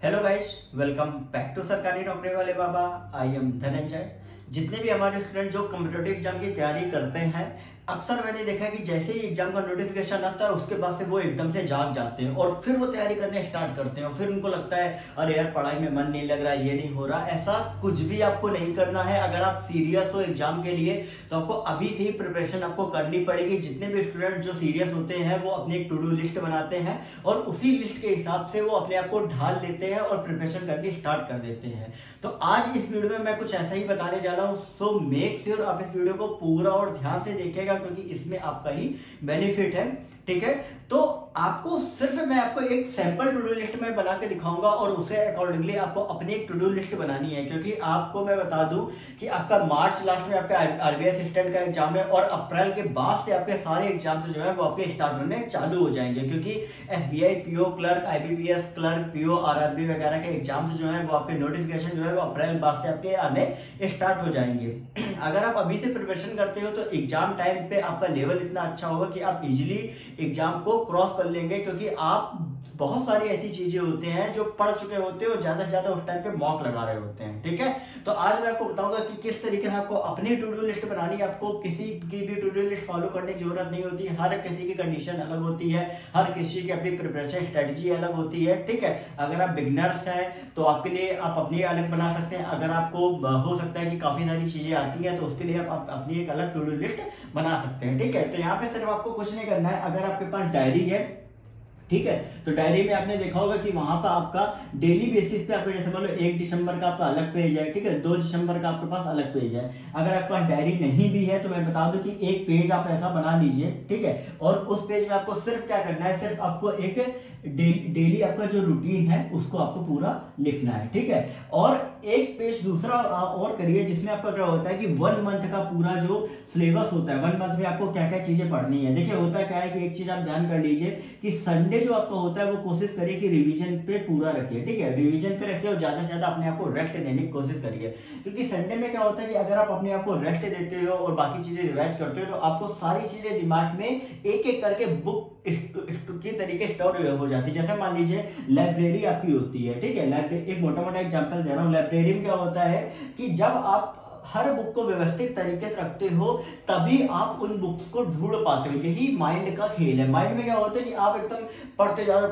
Hello guys, welcome back to सरकारी नौकरी वाले बाबा। I am Dhananjay. जितने भी हमारे स्टूडेंट जो कॉम्पिटिटिव एग्जाम की तैयारी करते हैं, अक्सर मैंने देखा कि जैसे ही एग्जाम का नोटिफिकेशन आता है उसके बाद से वो एकदम से जाग जाते हैं और फिर वो तैयारी करने स्टार्ट करते हैं और फिर उनको लगता है अरे यार पढ़ाई में मन नहीं लग रहा, ये नहीं हो रहा। ऐसा कुछ भी आपको नहीं करना है। अगर आप सीरियस हो एग्जाम के लिए तो आपको अभी से ही प्रिपरेशन आपको करनी पड़ेगी। जितने भी स्टूडेंट जो सीरियस होते हैं वो अपनी एक टू डू लिस्ट बनाते हैं और उसी लिस्ट के हिसाब से वो अपने आप को ढाल लेते हैं और प्रिपरेशन करनी स्टार्ट कर देते हैं। तो आज इस वीडियो में मैं कुछ ऐसा ही बताने जा रहा हूँ। सो मेक श्योर आप इस वीडियो को पूरा और ध्यान से देखिएगा क्योंकि इसमें आपका ही बेनिफिट है। ठीक है, तो आपको सिर्फ मैं आपको एक सैंपल टू डू लिस्ट में बना के दिखाऊंगा और उसे अकॉर्डिंगली आपको अपनी एक टू डू लिस्ट बनानी है। क्योंकि आपको मैं बता दूं कि आपका मार्च लास्ट में आपका आरबीआई असिस्टेंट का एग्जाम है और अप्रैल के बाद से आपके सारे एग्जाम जो है वो आपके स्टार्ट होने चालू हो जाएंगे। क्योंकि SBI PO clerk, IBPS clerk, PO, RRB वगैरह के एग्जाम जो है वो आपके नोटिफिकेशन जो है वो अप्रैल बाद से आपके आने स्टार्ट हो जाएंगे। अगर आप अभी से प्रिपरेशन करते हो तो एग्जाम टाइम पे आपका लेवल इतना अच्छा होगा कि आप इजिली एग्जाम को क्रॉस कर लेंगे। क्योंकि आप बहुत सारी ऐसी चीजें होते हैं जो पढ़ चुके होते हो, ज्यादा से ज्यादा उस टाइम पे मॉक लगा रहे होते हैं। ठीक है, तो आज मैं आपको बताऊंगा कि किस तरीके से आपको अपनी टू डू लिस्ट बनानी है। आपको किसी की भी टू डू लिस्ट फॉलो करने की जरूरत नहीं होती। हर किसी की कंडीशन अलग होती है, हर किसी की अपनी प्रिपरेशन स्ट्रेटेजी अलग होती है। ठीक है, अगर आप बिगिनर्स हैं तो आपके लिए आप अपनी अलग बना सकते हैं। अगर आपको हो सकता है कि काफी सारी चीजें आती हैं तो उसके लिए आप अपनी एक अलग टू डू लिस्ट बना सकते हैं। ठीक है, तो यहाँ पे सिर्फ आपको कुछ नहीं करना है। अगर आपके पास डायरी है, ठीक है, तो डायरी में आपने देखा होगा कि वहां पर आपका डेली बेसिस पे आपको जैसे मान लो 1 दिसंबर का आपका अलग पेज है, ठीक है, 2 दिसंबर का आपके पास अलग पेज है। अगर आपके पास डायरी नहीं भी है तो मैं बता दूं कि एक पेज आप ऐसा बना लीजिए। ठीक है, और उस पेज में आपको सिर्फ क्या करना है, सिर्फ आपको एक डेली आपका जो रूटीन है उसको आपको पूरा लिखना है। ठीक है, और एक पेज दूसरा और करिए जिसमें आपका क्या होता है कि 1 मंथ का पूरा जो सिलेबस होता है, 1 मंथ में आपको क्या क्या चीजें पढ़नी है। देखिए होता क्या है कि एक चीज आप ध्यान कर लीजिए कि संडे जो आपका होता है वो कोशिश करिए कि रिवीजन पे पूरा रखिए। ठीक है, रिवीजन पे रखिए और ज्यादा से ज्यादा अपने आप को रेस्ट देने की कोशिश करिए। क्योंकि संडे में क्या होता है कि अगर आप अपने आप को रेस्ट देते हो और बाकी चीजें रिवाइज करते हो तो आपको सारी चीजें दिमाग में एक एक करके बुक के तरीके स्टोर हो जाती है। जैसे मान लीजिए लाइब्रेरी आपकी होती है, ठीक है, लाइब्रेरी एक मोटा मोटा एग्जांपल दे रहा हूँ। लाइब्रेरी में क्या होता है कि जब आप हर बुक को व्यवस्थित तरीके से रखते हो तभी आप उन बुक्स को ढूंढ पाते हो। यही माइंड का खेल है। माइंड में क्या होता है कि आप एकदम पढ़ते जा रहे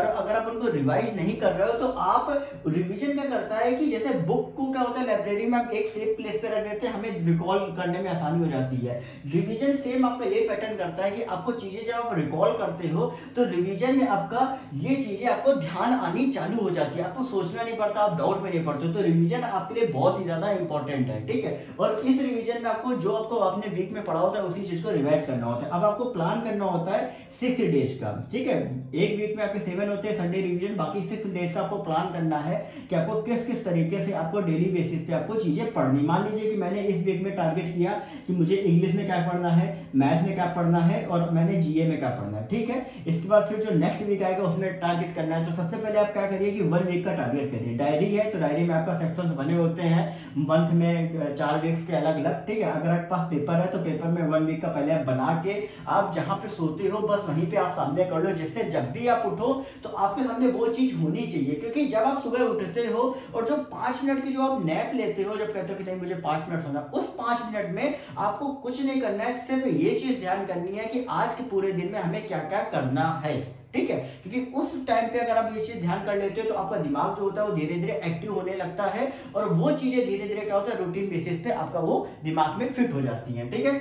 हो, अगर आप उनको रिवाइज नहीं कर रहे हो तो आप रिवीजन क्या करता है कि जैसे बुक को क्या होता है लाइब्रेरी में आप एक सेफ प्लेस पे रख देते हैं, हमें रिकॉल करने में आसानी हो जाती है। रिवीजन सेम आपका ये पैटर्न करता है कि आपको चीजें जब आप रिकॉल करते हो तो रिवीजन में आपका ये चीजें आपको ध्यान आनी चालू हो जाती है, आपको सोचना नहीं पड़ता, आप डाउट में नहीं पड़ते। तो रिवीजन आपके लिए बहुत ही ज्यादा इंपॉर्टेंट है। ठीक है, और इस रिवीजन में आपको जो आपको आपने वीक में पढ़ा होता है उसी चीज को रिवाइज करना होता है। अब आपको प्लान करना होता है 6 डेज का। ठीक है, एक वीक में आपके 7 होते हैं संडे रिवीजन, बाकी 6 डेज का आपको प्लान करना है कि आपको किस किस तरीके से आपको डेली बेसिस पे आपको चीजें पढ़नी। मान लीजिए कि मैंने इस वीक में टारगेट किया कि मुझे इंग्लिश में क्या पढ़ना है, मैथ में क्या पढ़ना है और मैंने जीए में क्या पढ़ना है। ठीक है, इसके बाद फिर जो नेक्स्ट वीक आएगा उसमें टारगेट करना है। तो सबसे पहले आप क्या करिए कि 1 वीक का टारगेट करिए। डायरी है तो डायरी में आपका सेक्शंस बने होते हैं, मंथ में 4 वीक्स के अलग अलग। ठीक है, अगर आपके पास पेपर है तो पेपर में 1 वीक का पहले आप बना के आप जहां पे सोते हो बस वहीं पे आप सामने कर लो, जिससे जब भी आप उठो तो आपके सामने वो चीज होनी चाहिए। क्योंकि जब आप सुबह उठते हो और जो 5 मिनट की जो आप नैप लेते हो, जब कहते हो कि नहीं मुझे 5 मिनट सोना, उस 5 मिनट में आपको कुछ नहीं करना है, सिर्फ ये चीज ध्यान करनी है कि आज के पूरे दिन में हमें क्या क्या करना है। ठीक है, क्योंकि उस टाइम पे अगर आप ये चीज ध्यान कर लेते हो तो आपका दिमाग जो होता है वो धीरे धीरे एक्टिव होने लगता है और वो चीजें धीरे धीरे क्या होता है रूटीन बेसिस पे आपका वो दिमाग में फिट हो जाती हैं। ठीक है,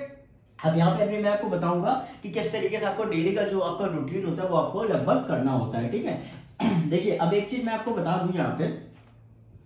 अब यहाँ पे अभी मैं आपको बताऊंगा कि किस तरीके से आपको डेली का जो आपका रूटीन होता है वो आपको लगभग करना होता है। ठीक है, देखिए अब एक चीज मैं आपको बता दूं, यहाँ पे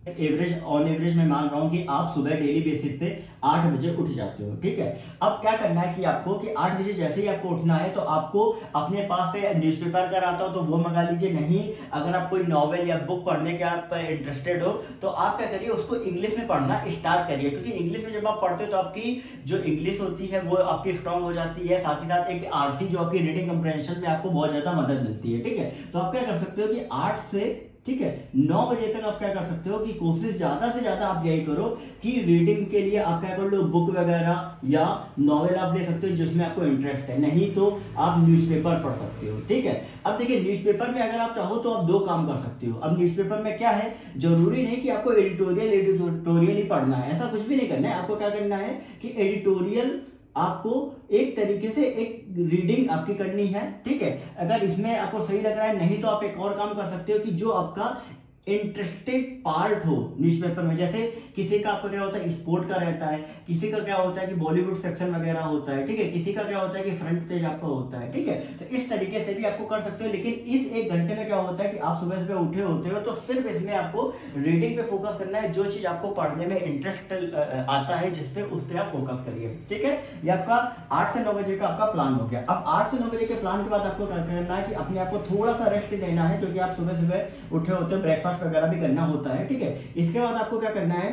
एवरेज ऑन एवरेज मैं मान रहा हूं कि आप सुबह डेली बेसिस पे 8 बजे उठ जाते हो। ठीक है, अब क्या करना है कि आपको कि 8 बजे जैसे ही आपको उठना है तो आपको अपने पास पे न्यूज़पेपर अगर आता हो तो वो मंगा लीजिए। नहीं, अगर आप कोई नॉवेल या बुक पढ़ने के आप इंटरेस्टेड हो तो आप क्या करिए उसको इंग्लिश में पढ़ना स्टार्ट करिए। क्योंकि इंग्लिश में जब आप पढ़ते हो तो आपकी जो इंग्लिश होती है वो आपकी स्ट्रांग हो जाती है, साथ ही साथ एक आरसी जो आपकी रीडिंग कंप्रेहेंशन में आपको बहुत ज्यादा मदद मिलती है। ठीक है, तो आप क्या कर सकते हो कि 8 से ठीक है। 9 बजे तक आप क्या कर सकते हो कि कोशिश ज्यादा से ज्यादा आप यही करो कि रीडिंग के लिए आप क्या कर लो, बुक वगैरह या नॉवेल आप ले सकते हो जिसमें आपको इंटरेस्ट है, नहीं तो आप न्यूज़पेपर पढ़ सकते हो, ठीक है। अब देखिए न्यूज़पेपर में अगर आप चाहो तो आप दो काम कर सकते हो। अब न्यूज़पेपर में क्या है, जरूरी नहीं कि आपको एडिटोरियल ही पढ़ना है, ऐसा कुछ भी नहीं करना है। आपको क्या करना है कि एडिटोरियल आपको एक तरीके से एक रीडिंग आपकी करनी है, ठीक है। अगर इसमें आपको सही लग रहा है, नहीं तो आप एक और काम कर सकते हो कि जो आपका इंटरेस्टेड पार्ट हो न्यूज़पेपर में, जैसे किसी का आपका क्या होता है स्पोर्ट का रहता है, किसी का क्या होता है कि बॉलीवुड सेक्शन वगैरह होता है, ठीक है, किसी का क्या होता है कि फ्रंट पेज आपका होता है, ठीक है। तो इस तरीके से भी आपको कर सकते हो, लेकिन इस 1 घंटे में क्या होता है कि आप सुबह सुबह उठे होते हो तो सिर्फ इसमें आपको रीडिंग पे फोकस करना है, जो चीज आपको पढ़ने में इंटरेस्ट आता है जिसपे उस पर आप फोकस करिए, ठीक है। ये आपका 8 से 9 बजे का आपका प्लान हो गया। अब 8 से 9 बजे के प्लान के बाद आपको क्या करना है कि अपने आप को थोड़ा सा रेस्ट देना है, क्योंकि आप सुबह सुबह उठे होते हो, ब्रेकफास्ट वगैरह भी करना होता है, ठीक है। इसके बाद आपको क्या करना है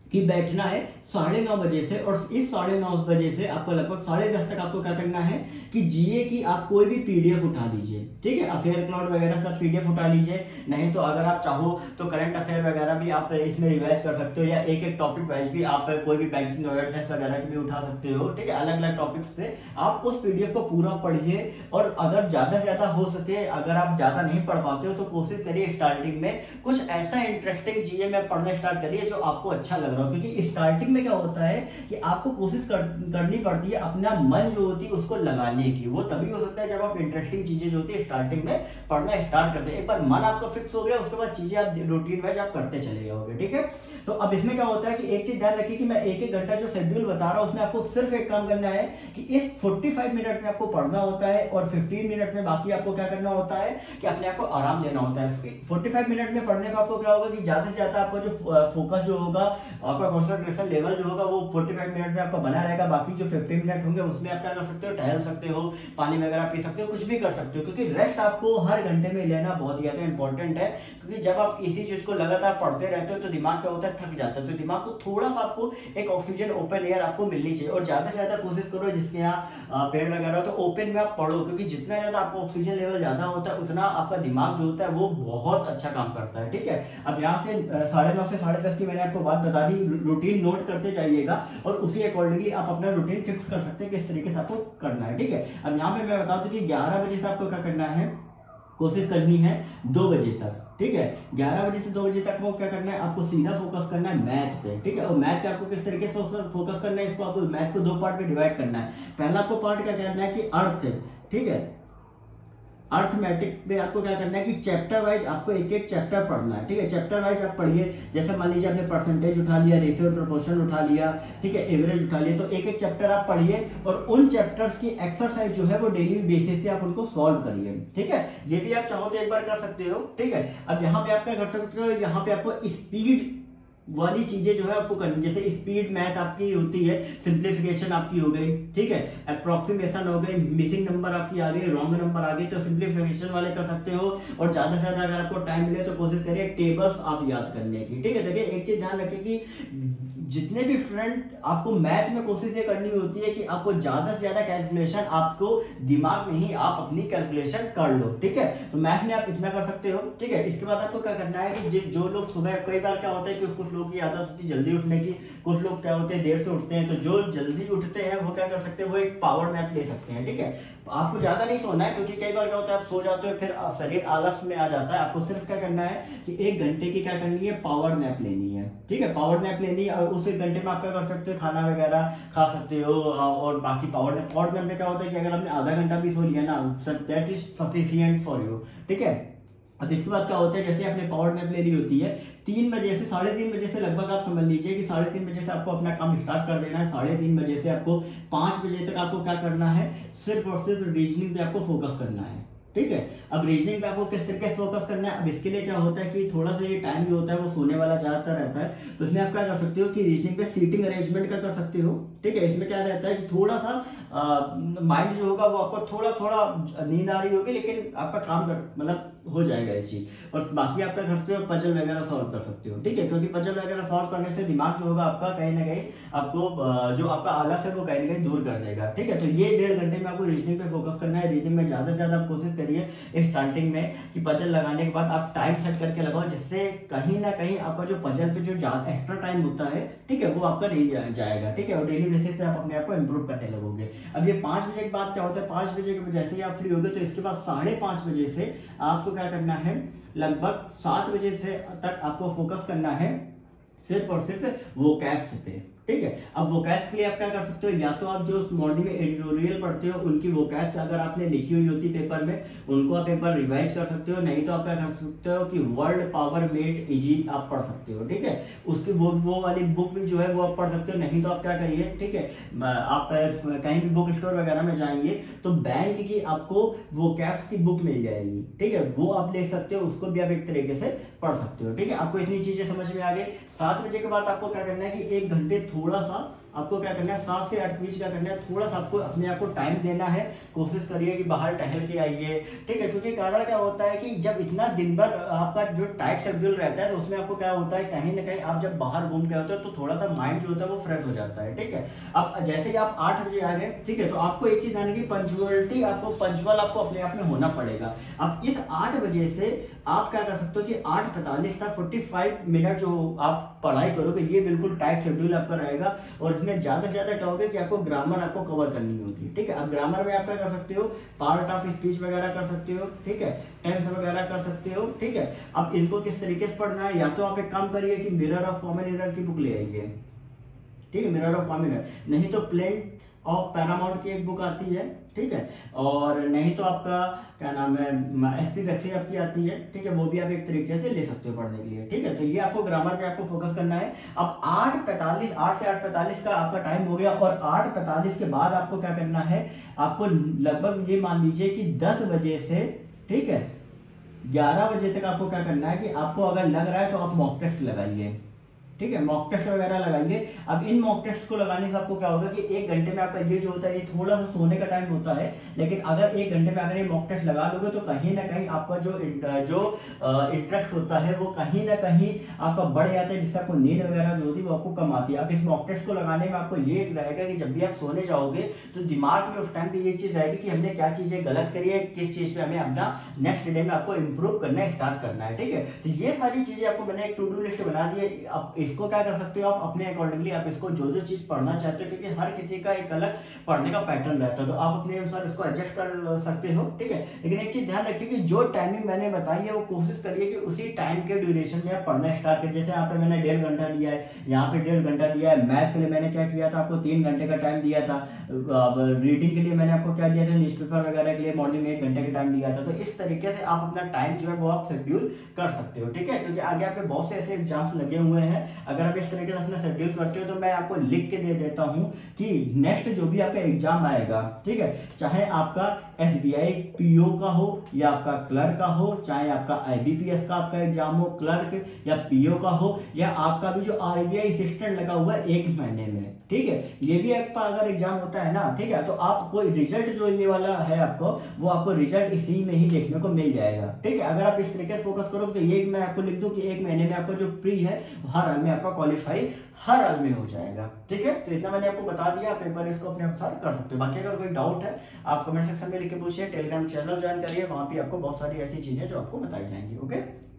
कि बैठना है 9:30 बजे से, और इस 9:30 बजे से आपको लगभग 10:30 तक आपको क्या करना है कि जीए की आप कोई भी पीडीएफ उठा लीजिए, ठीक है। अफेयर क्लाउड वगैरह सब पीडीएफ उठा लीजिए, नहीं तो अगर आप चाहो तो करंट अफेयर वगैरह भी आप इसमें रिवाइज कर सकते हो, या एक एक टॉपिक वाइज भी आप कोई भी बैंकिंग अवेयरनेस वगैरह की भी उठा सकते हो, ठीक है। अलग अलग टॉपिक्स पे आप उस पीडीएफ को पूरा पढ़िए, और अगर ज्यादा से ज्यादा हो सके, अगर आप ज्यादा नहीं पढ़ पाते हो तो कोशिश करिए स्टार्टिंग में कुछ ऐसा इंटरेस्टिंग जीए में पढ़ना स्टार्ट करिए जो आपको अच्छा लग रहा हो, क्योंकि स्टार्टिंग में क्या होता है कि आपको कोशिश करनी पड़ती है अपना मन जो होती है उसको लगाने की। वो तभी हो सकता है जब आप इंटरेस्टिंग चीजें जो होती है स्टार्टिंग में पढ़ना स्टार्ट करते हैं। एक बार मन आपका फिक्स हो गया, उसके बाद चीजें आप रूटीन वाइज आप करते चले जाओगे, ठीक है। तो अब इसमें क्या होता है कि एक चीज ध्यान रखिए कि मैं एक घंटा जो शेड्यूल बता रहा हूं उसमें आपको सिर्फ एक काम करना है कि इस 45 मिनट में आपको पढ़ना होता है, और 15 मिनट में बाकी आपको क्या करना होता है कि अपने आप को आराम देना होता है। 45 मिनट में पढ़ने का आपको क्या होगा कि ज्यादा से ज्यादा आपका जो फोकस जो होगा, आपका कॉन्सेंट्रेशन लेवल जो होगा वो 45 मिनट में आपका बना रहेगा। बाकी जो 15 मिनट होंगे उसमें आप क्या कर सकते हो, टहल सकते हो, पानी वगैरह पी सकते हो, कुछ भी कर सकते हो, क्योंकि रेस्ट आपको हर घंटे में लेना बहुत ज्यादा इंपॉर्टेंट है। क्योंकि जब आप इसी चीज को लगातार पढ़ते रहते हो तो दिमाग क्या होता है, थक जाता है। तो दिमाग को थोड़ा सा आपको एक ऑक्सीजन ओपन एयर आपको मिलनी चाहिए, और ज्यादा से ज्यादा कोशिश करो जिसके यहाँ पेड़ वगैरह हो तो ओपन में आप पढ़ो, क्योंकि जितना ज्यादा आपको ऑक्सीजन लेवल ज्यादा होता है उतना आपका दिमाग जो होता है वो बहुत अच्छा काम करता है, ठीक है। अब यहाँ से 9:30 से 10:30 की मैंने आपको बात बता दी, रूटीन नोट करते जाइएगा और उसी अकॉर्डिंगली आप अपना रूटीन फिक्स कर सकते हैं किस तरीके से आपको करना है, ठीक है। अब यहाँ पे मैं बताऊं तो कि 11 बजे से आपको क्या करना है, कोशिश करनी है 2 बजे तक, ठीक है। 11 बजे से 2 बजे तक वो क्या करना है, आपको सीधा फोकस करना है मैथ पे, ठीक है। और मैथ पे आपको किस तरीके से फोकस करना है, इसको आपको मैथ को 2 पार्ट में डिवाइड करना है। पहला आपको पार्ट क्या करना है कि अर्थ, ठीक है, अर्थमेटिक में आपको क्या करना है कि चैप्टर वाइज आपको एक एक चैप्टर पढ़ना है, ठीक है। चैप्टर वाइज आप पढ़िए, जैसे मान लीजिए आपने परसेंटेज उठा लिया, रेशियो और प्रोपोर्शन उठा लिया, ठीक है, एवरेज उठा लिया, तो एक एक चैप्टर आप पढ़िए और उन चैप्टर्स की एक्सरसाइज जो है वो डेली बेसिस पे आप उनको सॉल्व करिए, ठीक है। ये भी आप चाहो तो एक बार कर सकते हो, ठीक है। अब यहाँ पे आप क्या कर सकते हो, यहाँ पे आपको स्पीड वाली चीजें जो है आपको करनी, जैसे स्पीड मैथ आपकी होती है, सिंप्लीफिकेशन आपकी हो गई, ठीक है, अप्रोक्सीमेशन हो गई, मिसिंग नंबर आपकी आ गई, रॉन्ग नंबर आ गई, तो सिंप्लीफिकेशन वाले कर सकते हो। और ज्यादा से ज्यादा अगर आपको टाइम मिले तो कोशिश करिए टेबल्स आप याद करने की, ठीक है। देखिए एक चीज ध्यान रखिए कि जितने भी स्टूडेंट आपको मैथ में कोशिश ये करनी होती है कि आपको ज्यादा से ज्यादा कैलकुलेशन आपको दिमाग में ही आप अपनी कैलकुलेशन कर लो, ठीक है। तो मैथ में आप इतना कर सकते हो, ठीक है। इसके बाद आपको क्या करना है कि जो लोग सुबह, कई बार क्या होता है कि कुछ लोगों की आदत होती है जल्दी उठने की, कुछ लोग क्या होते हैं देर से उठते हैं, तो जो जल्दी उठते हैं वो क्या कर सकते हैं, वो एक पावर नैप ले सकते हैं, ठीक है। आपको ज्यादा नहीं सोना है, क्योंकि कई बार क्या होता है आप सो जाते हो फिर शरीर आलस में आ जाता है। आपको सिर्फ क्या करना है कि 1 घंटे की क्या करनी है, पावर नैप लेनी है, ठीक है। पावर नैप लेनी है, और उस 1 घंटे में आप क्या कर सकते हो, खाना वगैरह खा सकते हो। और बाकी पावर नैप में क्या होता है कि अगर आपने आधा घंटा भी सो लिया ना, that is sufficient for you, ठीक है। अब इसके बाद क्या होता है, जैसे आपने पावर नैप ले ली होती है 3 बजे से 3:30 बजे से लगभग आप समझ लीजिए कि 3:30 बजे से आपको अपना काम स्टार्ट कर देना है। 3:30 बजे से आपको 5 बजे तक आपको क्या करना है, सिर्फ और सिर्फ रीजनिंग पे आपको फोकस करना है, ठीक है। अब रीजनिंग पे आपको किस तरीके से फोकस करना है, अब इसके लिए क्या होता है कि थोड़ा सा ये टाइम भी होता है वो सोने वाला ज्यादातर रहता है, तो इसमें आप क्या कर सकते हो कि रीजनिंग पे सीटिंग अरेंजमेंट का कर सकते हो, ठीक है। इसमें क्या रहता है कि थोड़ा सा माइंड जो होगा वो आपको थोड़ा थोड़ा नींद आ रही होगी, लेकिन आपका काम कर मतलब हो जाएगा ये चीज। और बाकी आप क्या कर सकते हो, पजल वगैरह सॉल्व कर सकते हो, ठीक है। क्योंकि पजल वगैरह सॉल्व करने से दिमाग जो होगा आपका कहीं ना कहीं आपको जो आपका आलस है वो कहीं ना कहीं दूर कर देगा, ठीक है। तो ये 1.5 घंटे में आपको रीजनिंग पे फोकस करना है। रीजनिंग में ज्यादा से ज्यादा आप कोशिश करिए स्टार्टिंग में कि पजल लगाने के बाद आप टाइम सेट करके लगाओ, जिससे कहीं ना कहीं आपका जो पजल पे जो एक्स्ट्रा टाइम होता है, ठीक है, वो आपका नहीं जाएगा, ठीक है। और डेली बेसिस पे आप अपने आप को इंप्रूव करने लगोगे। अब ये 5 बजे के बाद क्या होता है, 5 बजे के जैसे ही आप फ्री होगे तो इसके बाद 5:30 बजे से आपको क्या करना है, लगभग 7 बजे से तक आपको फोकस करना है सिर्फ और सिर्फ वोकैब्स पे, ठीक है। अब वोकैब्स के लिए आप क्या कर सकते हो, या तो आप जो मॉर्निंग में एडिटोरियल पढ़ते हो उनकी वोकैब्स अगर आपने लिखी हुई होती पेपर में, उनको आप एक बार रिवाइज कर सकते हो। नहीं तो आप क्या कर सकते हो कि वर्ल्ड पावर मेड इजी आप पढ़ सकते हो, ठीक है। उसकी वो वाली बुक भी जो है वो आप पढ़ सकते हो। नहीं तो आप क्या करिए, ठीक है, आप कहीं भी बुक स्टोर वगैरह में जाएंगे तो बैंक की आपको वोकैब्स की बुक मिल जाएगी, ठीक है, वो आप ले सकते हो, उसको भी आप एक तरीके से पढ़ सकते हो, ठीक है। आपको इतनी चीजें समझ में आ गई। 7 बजे के बाद आपको क्या करना है कि 1 घंटे थोड़ा सा आपको क्या करना है, 7 से 8 के बीच क्या करना है, थोड़ा सा आपको अपने आप को टाइम देना है। कोशिश करिए कि बाहर टहल के आइए, ठीक है। क्योंकि कारण क्या होता है कि जब इतना दिन भर आपका जो टाइट शेड्यूल रहता है तो उसमें आपको क्या होता है, कहीं ना कहीं आप जब बाहर घूम के होते हो तो थोड़ा सा माइंड जो होता है वो फ्रेश हो जाता है, ठीक है। अब जैसे ही आप 8 बजे आ गए, ठीक है, तो आपको एक चीज ध्यान रखिए, पंचुअलिटी आपको पंचुअल आपको अपने आप में होना पड़ेगा। अब इस 8 बजे से आप क्या कर सकते हो कि 8:45 तक 45 मिनट जो आप पढ़ाई करोगे, ये बिल्कुल टाइट शेड्यूल आपका रहेगा। और इसमें ज्यादा से ज्यादा क्या होगा कि आपको ग्रामर आपको कवर करनी होगी, ठीक है। अब ग्रामर में आप क्या कर सकते हो, पार्ट ऑफ स्पीच वगैरह कर सकते हो, ठीक है, टेंस वगैरह कर सकते हो, ठीक है। अब इनको किस तरीके से पढ़ना है, या तो आप एक काम करिए कि मिरर ऑफ कॉमन एरर की बुक ले आइए, ठीक है, मिरर ऑफ कॉमन एरर। नहीं तो प्लेन ऑफ पैरामाउंट की एक बुक आती है, ठीक है। और नहीं तो आपका क्या नाम है, एसपी वैक्सी आपकी आती है, ठीक है, वो भी आप एक तरीके से ले सकते हो पढ़ने के लिए, ठीक है। तो ये आपको ग्रामर पे आपको फोकस करना है। अब 8 से 8:45 का आपका टाइम हो गया। और 8:45 के बाद आपको क्या करना है, आपको लगभग ये मान लीजिए कि 10 बजे से, ठीक है, 11 बजे तक आपको क्या करना है कि आपको अगर लग रहा है तो आप मॉक टेस्ट लगाइए, ठीक है, मॉक टेस्ट वगैरह लगाइए। अब इन मॉक टेस्ट को लगाने से आपको क्या होगा कि 1 घंटे में आपका ये जो होता है ये थोड़ा सा सोने का टाइम होता है, लेकिन अगर 1 घंटे में अगर ये मॉक टेस्ट लगा लोगे तो कहीं ना कहीं आपका जो इंटरेस्ट होता है वो कहीं ना कहीं आपका बढ़ जाता है, जिससे आपको नींद वगैरह जो होती है वो आपको कम आती है। अब इस मॉक टेस्ट को लगाने में आपको ये रहेगा कि जब भी आप सोने जाओगे तो दिमाग में उस टाइम पे ये चीज रहेगी कि हमने क्या चीजें गलत करी है, किस चीज पे हमें अपना नेक्स्ट डे में आपको इंप्रूव करना स्टार्ट करना है, ठीक है। तो ये सारी चीजें आपको मैंने एक टू डू लिस्ट बना दी है। आप इसको क्या कर सकते हो, आप अपने अकॉर्डिंगली आप इसको जो जो चीज पढ़ना चाहते हो, क्योंकि हर किसी का एक अलग पढ़ने का पैटर्न रहता है, तो आप अपने अनुसार इसको एडजस्ट कर सकते हो, ठीक है। लेकिन एक चीज ध्यान रखिए कि जो टाइमिंग मैंने बताई है वो कोशिश करिए कि उसी टाइम के ड्यूरेशन में आप पढ़ना स्टार्ट करिए। जैसे यहाँ पे मैंने 1.5 घंटा दिया है, यहाँ पे 1.5 घंटा दिया है। मैथ के लिए मैंने क्या किया था, आपको 3 घंटे का टाइम दिया था। रीडिंग के लिए मैंने आपको क्या दिया था, न्यूज़पेपर वगैरह के लिए मॉर्निंग में 1 घंटे का टाइम दिया था। तो इस तरीके से आप अपना टाइम जो है वो आप शेड्यूल कर सकते हो, ठीक है। क्योंकि आगे आपके बहुत से ऐसे एग्जाम्स लगे हुए हैं, अगर आप इस तरीके से अपना शेड्यूल करते हो तो मैं आपको लिख के दे देता हूं कि नेक्स्ट जो भी आपका एग्जाम आएगा, ठीक है, चाहे आपका एसबीआई पीओ का हो या आपका क्लर्क का हो, चाहे आपका आईबीपीएस का आपका एग्जाम हो, क्लर्क या पीओ का हो, या आपका भी जो आरबीआई असिस्टेंट लगा हुआ है 1 महीने में, ठीक है, ये भी आपका अगर एग्जाम होता है ना, ठीक है, तो आपको रिजल्ट जो ये वाला है आपको, वो आपको रिजल्ट इसी में ही देखने को मिल जाएगा, ठीक है। अगर आप इस तरीके से फोकस करोगे तो ये मैं आपको लिख दूं कि 1 महीने में आपका जो प्री है हर हाल में आपका क्वालिफाई हर हाल में हो जाएगा, ठीक है। तो इतना मैंने आपको बता दिया, आप एक बार इसको अपने अनुसार कर सकते हो। बाकी अगर कोई डाउट है आप कमेंट सेक्शन में लिख के पूछिए, टेलीग्राम चैनल ज्वाइन करिए, वहां पे आपको बहुत सारी ऐसी चीजें जो आपको बताई जाएंगी, ओके।